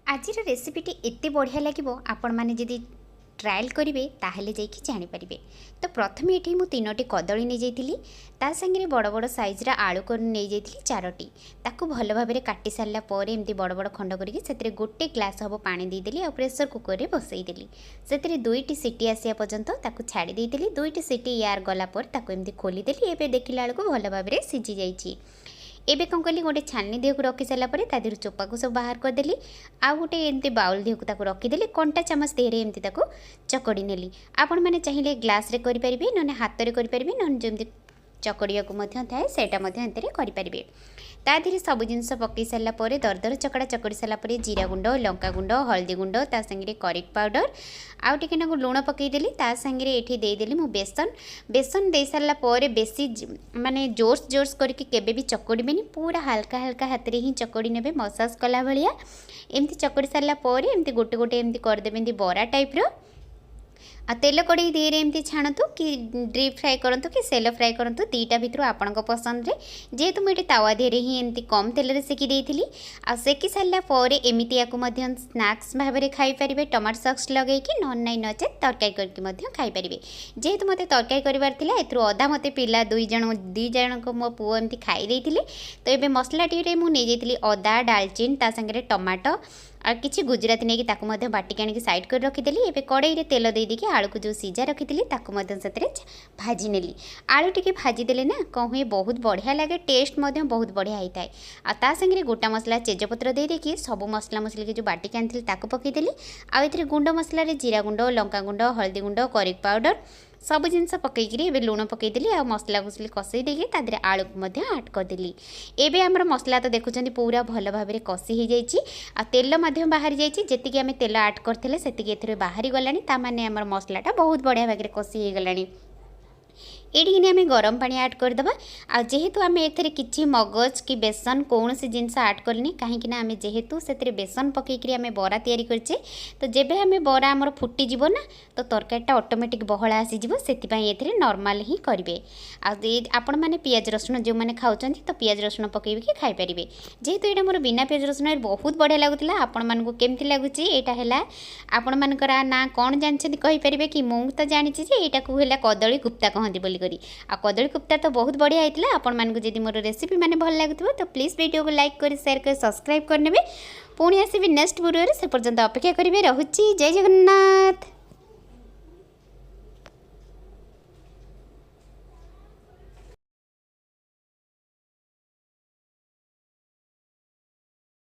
आज रेसिपीटी एते बढ़िया लगे आपण मैंने जदि ट्रायल करेंगे ताहले जाइए जानीपारे। तो प्रथम ये मुझे 3टी कदली नहीं जाइली ता संगे बड़ बड़ साइज्र आलू को नहीं जाइली 4टी ताकू भल भाव में काटी सारापर एमती बड़ बड़ खंड करके गोटे ग्लास हम पानी देदेली और प्रेसर कुकर में बसईदेली से 2टी सीटी आसा पर्यंत छाड़ी देदेली 2टी सीटी यार गलापर एमती खोलीदेली। एवं देखला बेलू भल भाव में सीझी जाइए। एबे कौन कली गोटे छानी देह को रखी सारा पर चोपा को सब बाहर करदेली आ गोटे एमती बाउल देह को रखीदेली कंटा चामच देहरे एमती चकड़ी नेली। आपण मैंने चाहिए ग्लास रे करि परिबे नने हाथ रे करि परिबे नने जेमती चकड़िया को थाए सेटा करें। ता धीरे सब जिनस पकई सारापर दरदर चकड़ा चकड़ी सारापर जीरा गुंड लंका गुंड हल्दी गुंड ता संगे करिक पाउडर आउ टिके नाकु लुण पकईदेली ता संगे एठी देदेली मु बेसन बेसन दे सारापर बेसी माने जोर्स जोर्स करके केबे भी चकड़ीबेनी पूरा हल्का हल्का हाथ रे ही चकड़ी नेबे मसाज कला भलिया एमती चकड़ी सारापर एमती गोटे गोटे एमती करदेबे एमती बरा टाइप्र आ तेल कड़े देर एमती छाणतु कि ड्रीप फ्राए करंतु कि सेलो फ्राए करंतु दीटा भितर आपणक पसंद रे जेहेतु मुझे तावा देहरे ही एमती कम तेल रे सेकी देइथिली आ सेकी सारा पर एमती या स्नैक्स भाव में खाई पारे टमाटो सॉस लगे कि नन नाई नचे तरकारी करके खाई पारे। जेहेतु मते तरकारी करिवार थिला एथरो अधा मते पिला दुई जन को मो पुओ एमती खाई देइथिले। तो एबे मसला टीरे मु नै जेइथिली अदा डालचीन ता संगे टमाटो और किसी गुजराती नहीं कि बाटिक आनिक साइड कर रखीदेली। एवं कड़े तेल दे देकी आलू को जो सीझा रखी से भाजी नेली। आलू टी भाजीदे ना कौन हुए बहुत बढ़िया लगे टेस्ट बहुत बढ़िया होता है। आ संगे गोटा मसला तेजपत्र दे देकी सब मसला मसली के जो बाटिक आनी पकईदेली। आउ गुंड मसला जीरा गुंड लंका गुंड हल्दी गुंड करिक पाउडर सब जिनस पकईकि लुण पकईदेली आ मसला मसली कषई देकी तादे आलू को आड करदेली। एबे आमर मसला तो देखुं पूरा भल भाव में कषि हो जाइए आ तेल बाहरी जाइए जी आम तेल आड करते से बाहरी गलानी ताने आमर मसलाटा बहुत बढ़िया भाव में कषि हो गलानी। ये आम गरम पानी आड करदे आ जेहेतु आम एथरे किछि मगज कि बेसन कौन सी जिनस आड करनी कहीं आम जेहेतु से बेसन पकईकि आम बरा तैयारी करछे तो जेबे आम बरा आमर फुटी जीव ना तो तरकारीटा ऑटोमेटिक बहला आसीजिव से नॉर्मल ही करेंगे। आपण मैंने पियाज रसुण जो मैंने खाऊँ तो पियाज रसुण पकईकि खाई पारे। जेहेतु यहाँ मोर बिना पियाज रसुण बहुत बढ़िया लगुला आपण मानकु केमती लगुच यहाँ आपण मानकर ना कौन जानते कहींपारे कि मुझे तो जानी यहाँ को कदली गुप्ता कहती बोली आ कदली गुप्ता तो बहुत बढ़िया होता। आपण मानकु जदि मोर रेसिपी माने भल लगुथिबो तो प्लीज वीडियो को लाइक कर शेयर कर सब्सक्राइब करने। पुणी आसबि नेक्स्ट वीडियो से पर्यंत अपेक्षा करेंगे। रहुछि जय जगन्नाथ।